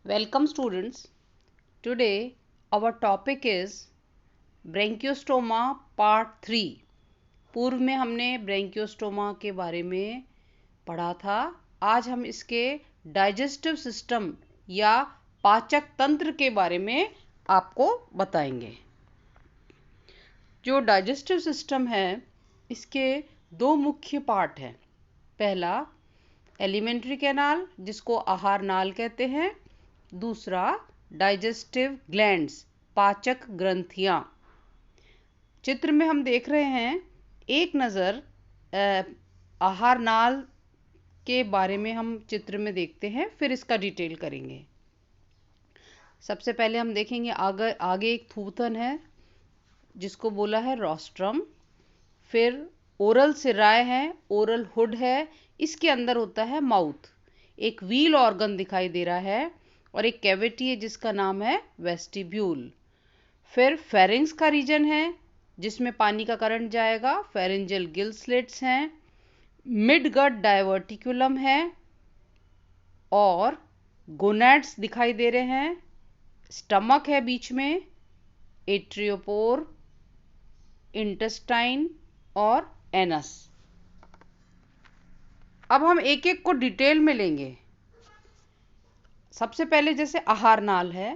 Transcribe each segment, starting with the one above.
Welcome students. Today our topic is branchiostoma part 3। पूर्व में हमने ब्रेंकियोस्टोमा के बारे में पढ़ा था। आज हम इसके डाइजेस्टिव सिस्टम या पाचक तंत्र के बारे में आपको बताएंगे। जो डाइजेस्टिव सिस्टम है इसके दो मुख्य पार्ट हैं। पहला एलिमेंट्री कैनाल जिसको आहार नाल कहते हैं, दूसरा डाइजेस्टिव ग्लैंड्स पाचक ग्रंथियां। चित्र में हम देख रहे हैं, एक नज़र आहार नाल के बारे में हम चित्र में देखते हैं, फिर इसका डिटेल करेंगे। सबसे पहले हम देखेंगे आगे एक थूथन है जिसको बोला है रोस्ट्रम, फिर ओरल सिराय है, ओरल हुड है, इसके अंदर होता है माउथ। एक व्हील ऑर्गन दिखाई दे रहा है और एक कैविटी है जिसका नाम है वेस्टिब्यूल। फिर फेरिंग्स का रीजन है जिसमें पानी का करंट जाएगा, फेरिंजियल गिल स्लिट्स हैं, मिड गट डायवर्टिकुलम है और गोनैड्स दिखाई दे रहे हैं, स्टमक है बीच में, एट्रियोपोर, इंटेस्टाइन और एनस। अब हम एक एक को डिटेल में लेंगे। सबसे पहले जैसे आहार नाल है,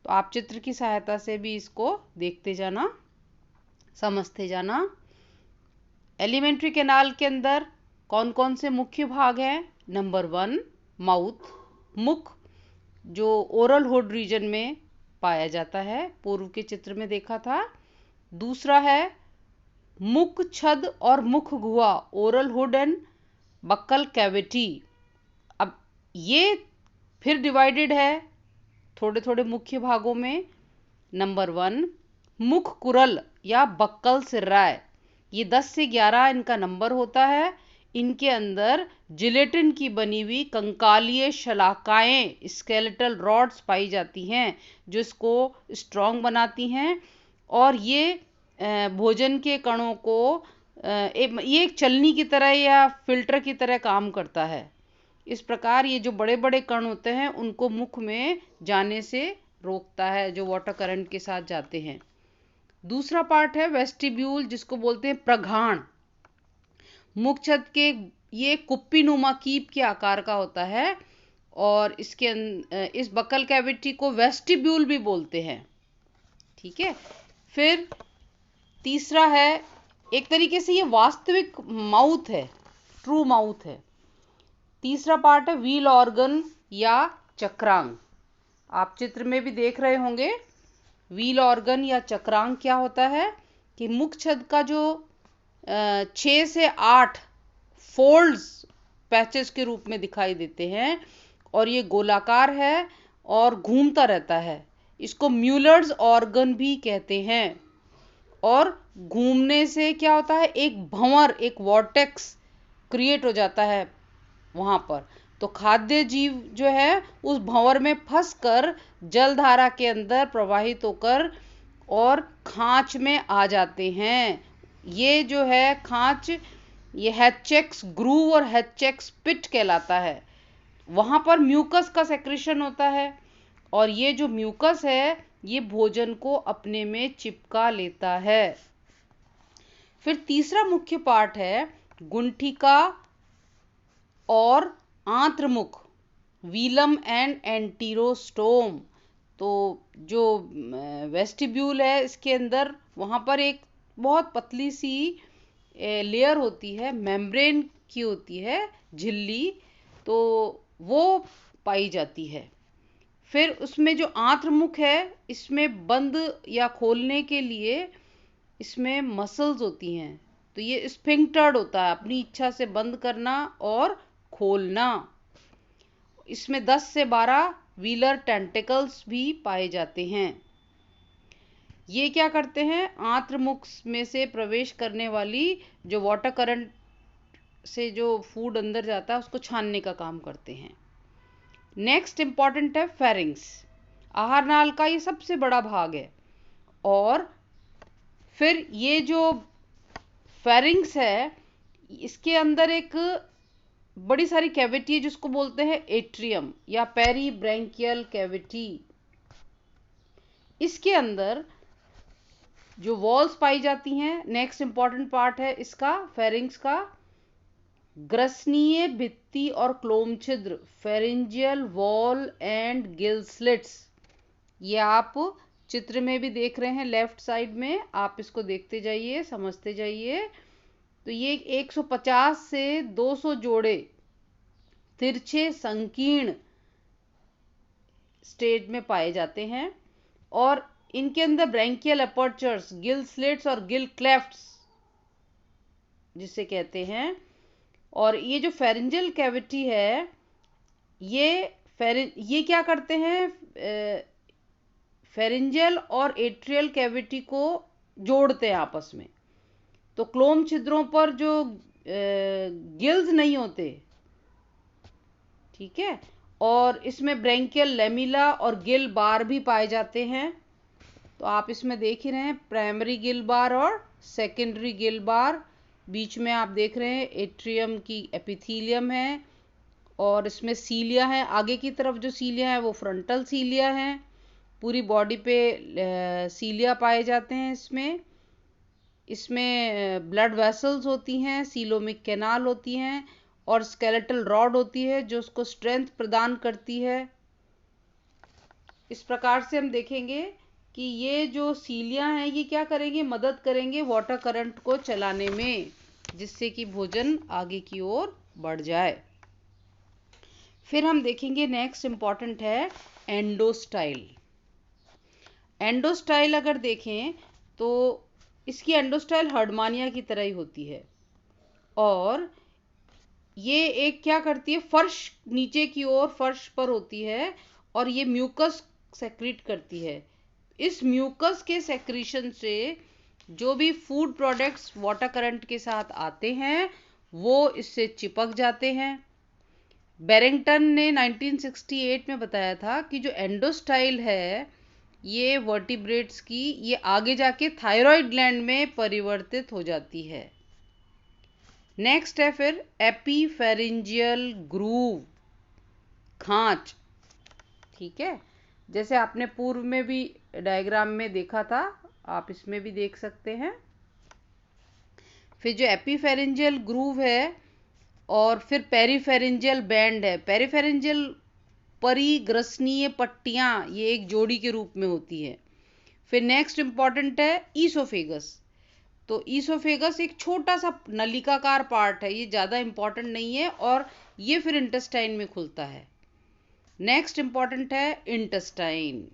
तो आप चित्र की सहायता से भी इसको देखते जाना, समझते जाना। एलिमेंट्री कैनाल के अंदर कौन कौन से मुख्य भाग हैं? नंबर 1 माउथ, मुख, जो ओरल हुड रीजन में पाया जाता है, पूर्व के चित्र में देखा था। दूसरा है मुख छद और मुख गुहा, oral hood and buccal cavity. अब ये फिर डिवाइडेड है थोड़े थोड़े मुख्य भागों में। नंबर 1 मुख कुरल या बक्कल सिर्राय, ये 10 से 11 इनका नंबर होता है। इनके अंदर जिलेटिन की बनी हुई कंकालीय शलाकाएं, स्केलेटल रॉड्स पाई जाती हैं जो इसको स्ट्रॉन्ग बनाती हैं और ये भोजन के कणों को ये एक चलनी की तरह या फिल्टर की तरह काम करता है। इस प्रकार ये जो बड़े बड़े कण होते हैं उनको मुख में जाने से रोकता है, जो वाटर करंट के साथ जाते हैं। दूसरा पार्ट है वेस्टिब्यूल जिसको बोलते हैं प्रघाण। मुख छद के ये कुप्पी नुमा कीप के आकार का होता है और इस बकल कैविटी को वेस्टिब्यूल भी बोलते हैं। ठीक है। फिर तीसरा है, एक तरीके से ये वास्तविक माउथ है, ट्रू माउथ है। तीसरा पार्ट है व्हील ऑर्गन या चक्रांग। आप चित्र में भी देख रहे होंगे। व्हील ऑर्गन या चक्रांग क्या होता है कि मुख छद का जो 6 से 8 फोल्ड्स पैचेस के रूप में दिखाई देते हैं और ये गोलाकार है और घूमता रहता है। इसको म्यूलर्स ऑर्गन भी कहते हैं। और घूमने से क्या होता है, एक भंवर, एक वॉर्टेक्स क्रिएट हो जाता है वहां पर। तो खाद्य जीव जो है उस भंवर में फंसकर जलधारा के अंदर प्रवाहित होकर और खांच में आ जाते हैं। ये जो है खांच, ये हैचेक्स ग्रूव और हैचेक्स पिट कहलाता है। वहां पर म्यूकस का सेक्रेशन होता है और ये जो म्यूकस है ये भोजन को अपने में चिपका लेता है। फिर तीसरा मुख्य पार्ट है गुंठिका और आंत्रमुख, वीलम एंड एंटीरोस्टोम। तो जो वेस्टिब्यूल है इसके अंदर वहां पर एक बहुत पतली सी लेयर होती है, मेम्ब्रेन की होती है, झिल्ली, तो वो पाई जाती है। फिर उसमें जो आंत्रमुख है इसमें बंद या खोलने के लिए इसमें मसल्स होती हैं। तो ये स्फिंक्टर्ड होता है, अपनी इच्छा से बंद करना और खोलना। इसमें 10 से 12 व्हीलर टेंटिकल्स भी पाए जाते हैं। ये क्या करते हैं, आंत्रमुख में से प्रवेश करने वाली जो वाटर करंट से जो फूड अंदर जाता है उसको छानने का काम करते हैं। नेक्स्ट इंपॉर्टेंट है फेरिंग्स। आहार नाल का ये सबसे बड़ा भाग है। और फिर ये जो फेरिंग्स है इसके अंदर एक बड़ी सारी कैविटी है जिसको बोलते हैं एट्रियम या पेरीब्रैंकियल कैविटी। इसके अंदर जो वॉल्स पाई जाती हैं, नेक्स्ट इंपॉर्टेंट पार्ट है इसका फेरिंग्स का, ग्रसनीय भित्ति और क्लोम छिद्र, pharyngeal wall and gill slits. ये आप चित्र में भी देख रहे हैं लेफ्ट साइड में, आप इसको देखते जाइए, समझते जाइए। तो ये 150 से 200 जोड़े तिरछे संकीर्ण स्टेज में पाए जाते हैं और इनके अंदर ब्रैंकियल अपर्चर्स, गिल स्लिट्स और गिल क्लेफ्ट्स जिसे कहते हैं। और ये जो फेरिंजियल कैविटी है, ये क्या करते हैं, फेरिंजियल और एट्रियल कैविटी को जोड़ते हैं आपस में। तो क्लोम छिद्रों पर जो गिल्स नहीं होते, ठीक है, और इसमें ब्रैंकियल लेमिला और गिल बार भी पाए जाते हैं। तो आप इसमें देख ही रहे हैं प्राइमरी गिल बार और सेकेंडरी गिल बार। बीच में आप देख रहे हैं एट्रियम की एपिथीलियम है और इसमें सीलिया है। आगे की तरफ जो सीलिया है वो फ्रंटल सीलिया है। पूरी बॉडी पे सीलिया पाए जाते हैं। इसमें ब्लड वेसल्स होती हैं, सीलोमिक कैनाल होती हैं और स्केलेटल रॉड होती है जो उसको स्ट्रेंथ प्रदान करती है। इस प्रकार से हम देखेंगे कि ये जो सीलिया हैं ये क्या करेंगे, मदद करेंगे वाटर करंट को चलाने में, जिससे कि भोजन आगे की ओर बढ़ जाए। फिर हम देखेंगे नेक्स्ट इंपॉर्टेंट है एंडोस्टाइल। एंडोस्टाइल अगर देखें तो इसकी एंडोस्टाइल हर्डमानिया की तरह ही होती है और ये एक क्या करती है, फर्श नीचे की ओर फर्श पर होती है और ये म्यूकस सेक्रीट करती है। इस म्यूकस के सेक्रीशन से जो भी फूड प्रोडक्ट्स वाटर करंट के साथ आते हैं वो इससे चिपक जाते हैं। बैरिंगटन ने 1968 में बताया था कि जो एंडोस्टाइल है ये वर्टिब्रेट्स की ये आगे जाके थायराइड ग्लैंड में परिवर्तित हो जाती है। नेक्स्ट है फिर एपीफेरिंजियल ग्रूव, खांच, ठीक है, जैसे आपने पूर्व में भी डायग्राम में देखा था, आप इसमें भी देख सकते हैं। फिर जो एपीफेरिंजियल ग्रूव है और फिर पेरीफेरिंजियल बैंड है। पेरीफेरिंजियल परिग्रसनीय पट्टियां, ये एक जोड़ी के रूप में होती है। फिर नेक्स्ट इंपॉर्टेंट है ईसोफेगस। तो ईसोफेगस एक छोटा सा नलिकाकार पार्ट है, ये ज़्यादा इंपॉर्टेंट नहीं है और ये फिर इंटेस्टाइन में खुलता है। नेक्स्ट इंपॉर्टेंट है इंटेस्टाइन।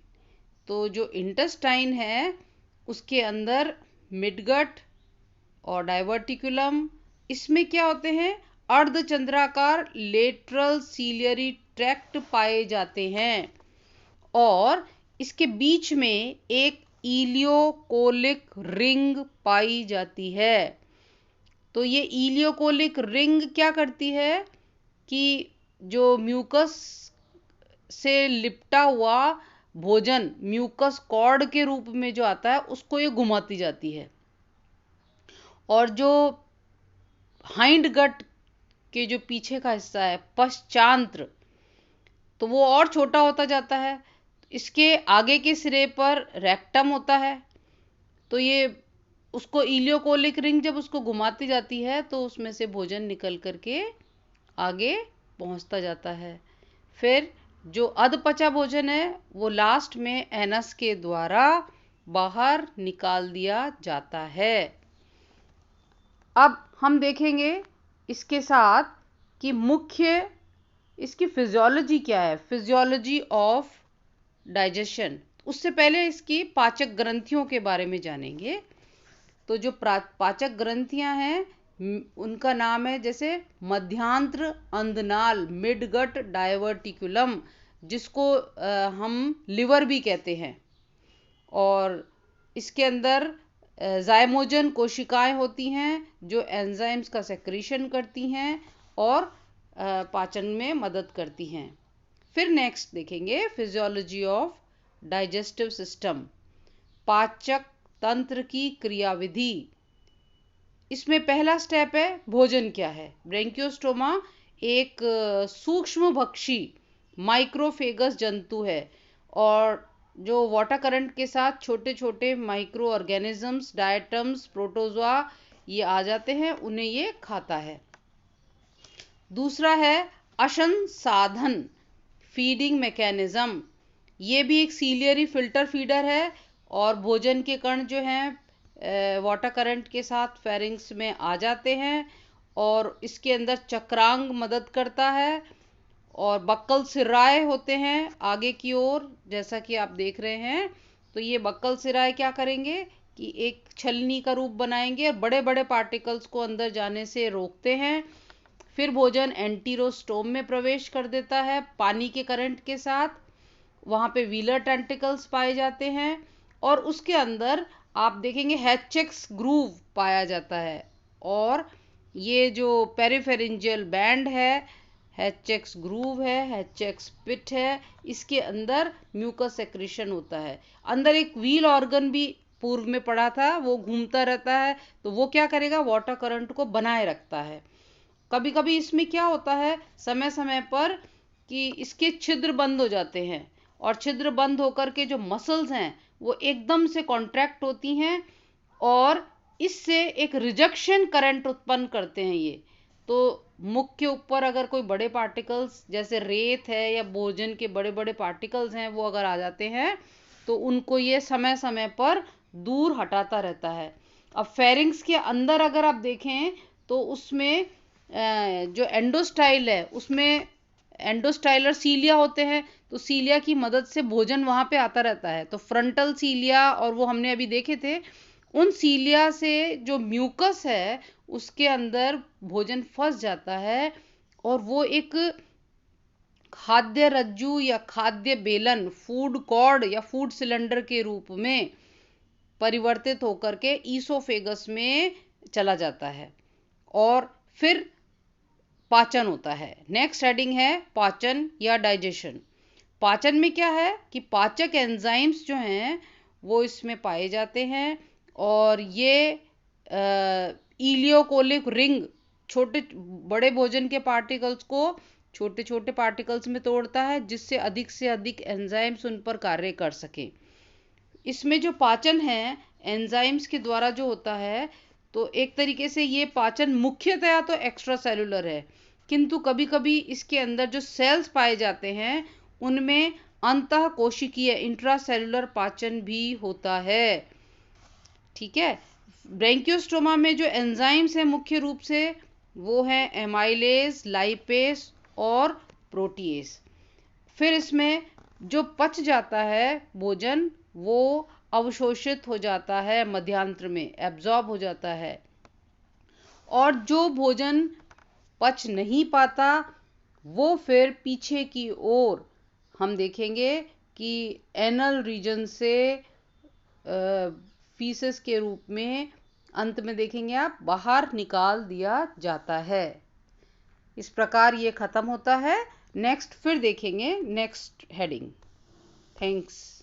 तो जो इंटेस्टाइन है उसके अंदर मिडगट और डाइवर्टिकुलम, इसमें क्या होते हैं, अर्धचंद्राकार लेटरल सीलियरी ट्रैक्ट पाए जाते हैं और इसके बीच में एक इलियोकोलिक रिंग पाई जाती है। तो ये इलियोकोलिक रिंग क्या करती है कि जो म्यूकस से लिपटा हुआ भोजन म्यूकस कॉर्ड के रूप में जो आता है उसको ये घुमाती जाती है और जो हाइंड गट के जो पीछे का हिस्सा है पश्चांत्र, तो वो और छोटा होता जाता है। इसके आगे के सिरे पर रेक्टम होता है। तो ये उसको इलियोकोलिक रिंग जब उसको घुमाती जाती है तो उसमें से भोजन निकल करके आगे पहुंचता जाता है। फिर जो अधपचा भोजन है वो लास्ट में एनस के द्वारा बाहर निकाल दिया जाता है। अब हम देखेंगे इसके साथ कि मुख्य इसकी फिजियोलॉजी क्या है, फिजियोलॉजी ऑफ डाइजेशन। उससे पहले इसकी पाचक ग्रंथियों के बारे में जानेंगे। तो जो पाचक ग्रंथियां हैं उनका नाम है जैसे मध्यांत्र अंधनाल, मिडगट डाइवर्टिकुलम, जिसको हम लिवर भी कहते हैं, और इसके अंदर जाइमोजन कोशिकाएं होती हैं जो एंजाइम्स का सेक्रीशन करती हैं और पाचन में मदद करती हैं। फिर नेक्स्ट देखेंगे फिजियोलॉजी ऑफ डाइजेस्टिव सिस्टम, पाचक तंत्र की क्रियाविधि। इसमें पहला स्टेप है भोजन क्या है। ब्रेंकियोस्टोमा एक सूक्ष्म भक्षी माइक्रोफेगस जंतु है, और जो वाटर करंट के साथ छोटे छोटे माइक्रो ऑर्गेनिजम्स, डायटम्स, प्रोटोजोआ ये आ जाते हैं, उन्हें ये खाता है। दूसरा है अशंसाधन फीडिंग मैकेनिज्म। ये भी एक सीलियरी फिल्टर फीडर है, और भोजन के कण जो हैं वाटर करंट के साथ फेरिंग्स में आ जाते हैं, और इसके अंदर चक्रांग मदद करता है, और बक्कल सिराए होते हैं आगे की ओर, जैसा कि आप देख रहे हैं। तो ये बक्कल सिराए क्या करेंगे कि एक छलनी का रूप बनाएंगे और बड़े बड़े पार्टिकल्स को अंदर जाने से रोकते हैं। फिर भोजन एंटीरोस्टोम में प्रवेश कर देता है पानी के करंट के साथ, वहाँ पे व्हीलर टेंटिकल्स पाए जाते हैं, और उसके अंदर आप देखेंगे हैचेक्स ग्रूव पाया जाता है, और ये जो पेरिफेरेंजियल बैंड है, हैचेक्स ग्रूव है, हैचेक्स पिट है, इसके अंदर म्यूकस सेक्रेशन होता है। अंदर एक व्हील ऑर्गन भी पूर्व में पड़ा था, वो घूमता रहता है, तो वो क्या करेगा, वाटर करंट को बनाए रखता है। कभी कभी इसमें क्या होता है समय समय पर कि इसके छिद्र बंद हो जाते हैं, और छिद्र बंद होकर के जो मसल्स हैं वो एकदम से कॉन्ट्रैक्ट होती हैं, और इससे एक रिजेक्शन करंट उत्पन्न करते हैं ये। तो मुख के ऊपर अगर कोई बड़े पार्टिकल्स जैसे रेत है या भोजन के बड़े बड़े पार्टिकल्स हैं वो अगर आ जाते हैं, तो उनको ये समय समय पर दूर हटाता रहता है। अब फेरिंग्स के अंदर अगर आप देखें तो उसमें जो एंडोस्टाइल है उसमें एंडोस्टाइलर सीलिया होते हैं, तो सीलिया की मदद से भोजन वहां पे आता रहता है। तो फ्रंटल सीलिया और वो हमने अभी देखे थे, उन सीलिया से जो म्यूकस है उसके अंदर भोजन फंस जाता है, और वो एक खाद्य रज्जु या खाद्य बेलन, फूड कॉर्ड या फूड सिलेंडर के रूप में परिवर्तित होकर के ईसोफेगस में चला जाता है, और फिर पाचन होता है। नेक्स्ट हेडिंग है पाचन या डाइजेशन। पाचन में क्या है कि पाचक एंजाइम्स जो हैं वो इसमें पाए जाते हैं, और ये इलियोकोलिक रिंग छोटे बड़े भोजन के पार्टिकल्स को छोटे छोटे पार्टिकल्स में तोड़ता है, जिससे अधिक से अधिक एंजाइम्स उन पर कार्य कर सकें। इसमें जो पाचन है एंजाइम्स के द्वारा जो होता है, तो एक तरीके से ये पाचन मुख्यतया तो एक्स्ट्रा सेलुलर है, किंतु कभी कभी इसके अंदर जो सेल्स पाए जाते हैं उनमें अंतः कोशिकीय इंट्रासेलुलर पाचन भी होता है। ठीक है। ब्रेंकियोस्टोमा में जो एंजाइम्स हैं मुख्य रूप से वो है एमाइलेज, लाइपेस और प्रोटीएस। फिर इसमें जो पच जाता है भोजन वो अवशोषित हो जाता है, मध्यांतर में एब्जॉर्ब हो जाता है, और जो भोजन पच नहीं पाता वो फिर पीछे की ओर हम देखेंगे कि एनल रीजन से फीसेस के रूप में अंत में देखेंगे आप बाहर निकाल दिया जाता है। इस प्रकार ये खत्म होता है। नेक्स्ट फिर देखेंगे नेक्स्ट हेडिंग। थैंक्स।